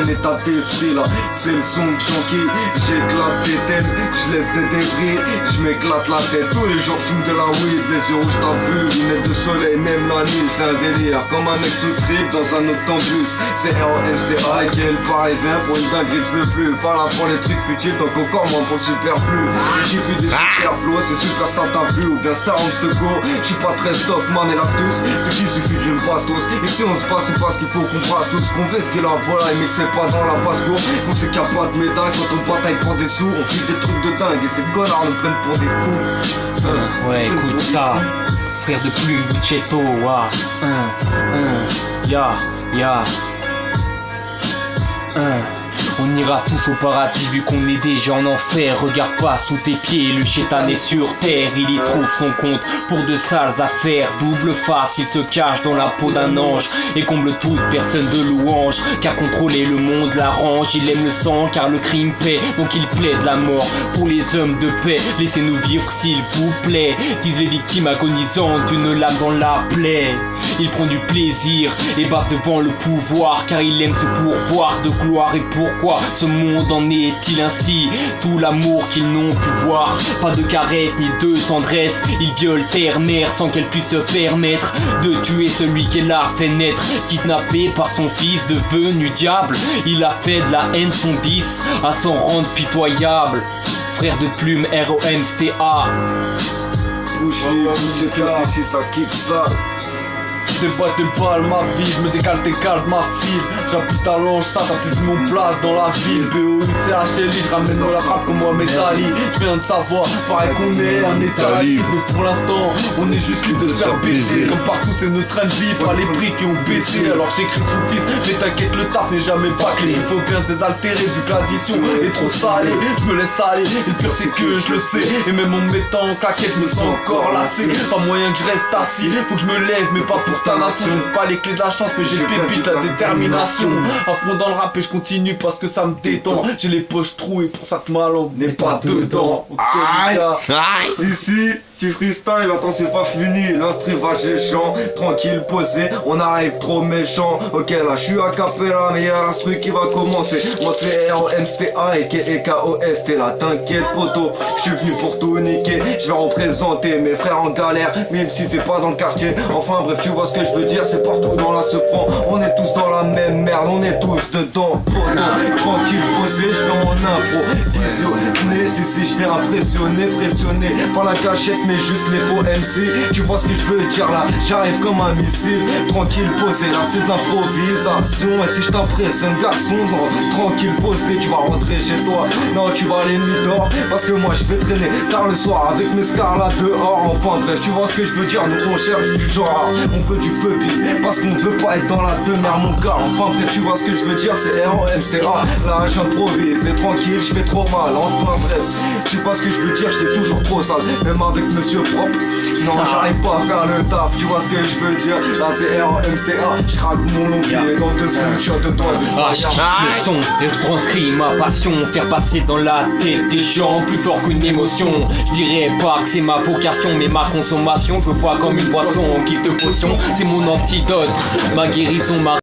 mon état d'esprit là. C'est le son de Chunky, j'éclate des thèmes, je laisse des débris, je m'éclate la tête. Tous les jours fume de la weed, les yeux rouges t'as vu, lunettes de soleil, même la nuit, c'est un délire. Comme un mec sous trip dans un octambus. C'est ROMSTA qui est le parisien pour une dinguerie de plus. Pas là pour les trucs futiles, donc encore moins pour le superflu. J'ai plus des superflus, c'est super star t'as vu ou bien star on se go. J'suis pas très stock man et l'astuce, c'est qu'il suffit d'une bastos. Et si on se passe, c'est parce qu'il faut qu'on brasse tout ce qu'on fait, ce qu'il a voilà, et mais que c'est pas dans la basse-cour. On sait qu'il y a pas de médaille quand on bataille pour des sous, on fait des trucs de dingue et ces connards nous prennent pour des fous. Ouais, écoute ça, frère de plume, Buccetto, wa. Ya. On ira tous au paradis vu qu'on est déjà en enfer. Regarde pas sous tes pieds, le chétan est sur terre. Il y trouve son compte pour de sales affaires. Double face, il se cache dans la peau d'un ange et comble toute personne de louange. Car contrôler le monde l'arrange. Il aime le sang car le crime paie, donc il plaide la mort pour les hommes de paix. Laissez-nous vivre s'il vous plaît, disent les victimes agonisantes d'une lame dans la plaie. Il prend du plaisir et bat devant le pouvoir car il aime ce pourvoir de gloire. Et pourquoi ce monde en est-il ainsi? Tout l'amour qu'ils n'ont pu voir, pas de caresse ni de tendresse. Ils violent terre-mère sans qu'elle puisse se permettre de tuer celui qu'elle a fait naître. Kidnappé par son fils devenu diable, il a fait de la haine son vice à s'en rendre pitoyable. Frère de plume ROMSTA. Bouge que si ça kick ça. Débatte des balles, ma vie, je me décale ma fille. J'habite à Lange, ça t'as plus vu mon place dans la ville. BOICHLI, je ramène la frappe comme Mohamed Ali. Je viens de savoir, pareil qu'on est en Italie. Mais pour l'instant, on est juste libre de se faire baiser. Comme partout, c'est notre train de vie, pas les prix qui ont baissé. Alors j'écris sous 10, mais t'inquiète, le taf n'est jamais bâclé. Il faut bien se désaltérer vu que l'addition est trop salée. Je me laisse aller, et le pire c'est que je le sais. Et même en me mettant en claquette, je me sens encore lassé. Pas moyen que je reste assis, faut que je me lève, mais pas pour ta nation. J'ai pas les clés de la chance, mais j'ai le pépite, la détermination. À fond dans le rap et je continue parce que ça me détend. J'ai les poches trouées pour ça que ma langue n'est pas dedans. Si, tu freestyle, attends c'est pas fini. L'instru va géchant, tranquille posé. On arrive trop méchant. Ok là je suis à Capella, mais y'a l'instru qui va commencer. Moi c'est ROMSTA et KOS. T'es là t'inquiète poto, je suis venu pour tout niquer. Je vais représenter mes frères en galère, même si c'est pas dans le quartier. Enfin bref tu vois ce que je veux dire, c'est partout dans la Sefran. On est tous dans la même merde, on est tous dedans poto. Tranquille posé, je fais mon impro. Visionné, si je fais impressionner, pressionné par la cachette, mais juste les faux MC. Tu vois ce que je veux dire là, j'arrive comme un missile. Tranquille posé, là c'est de l'improvisation. Et si je t'impressionne garçon, non, tranquille posé, tu vas rentrer chez toi. Non tu vas aller nuit dehors, parce que moi je vais traîner tard le soir avec mes scars là dehors. Enfin bref, tu vois ce que je veux dire, nous on cherche du genre. On veut du feu bif, parce qu'on veut pas être dans la demeure mon gars. Enfin bref, tu vois ce que je veux dire, c'est ROMSTA. Là j'improvise et tranquille, je fais trop mal. Enfin bref, tu vois ce que je veux dire, c'est toujours trop sale. Même avec monsieur propre, non j'arrive pas à faire le taf. Tu vois ce que je veux dire, là c'est ROMSTA. Je craque mon long pied dans 2 secondes, je suis de toi. Le son et je transcris ma passion. Faire passer dans la tête des gens plus fort qu'une émotion. Je dirais pas que c'est ma vocation, mais ma consommation. Je veux pas comme une boisson, kiff de potion. C'est mon antidote, ma guérison, ma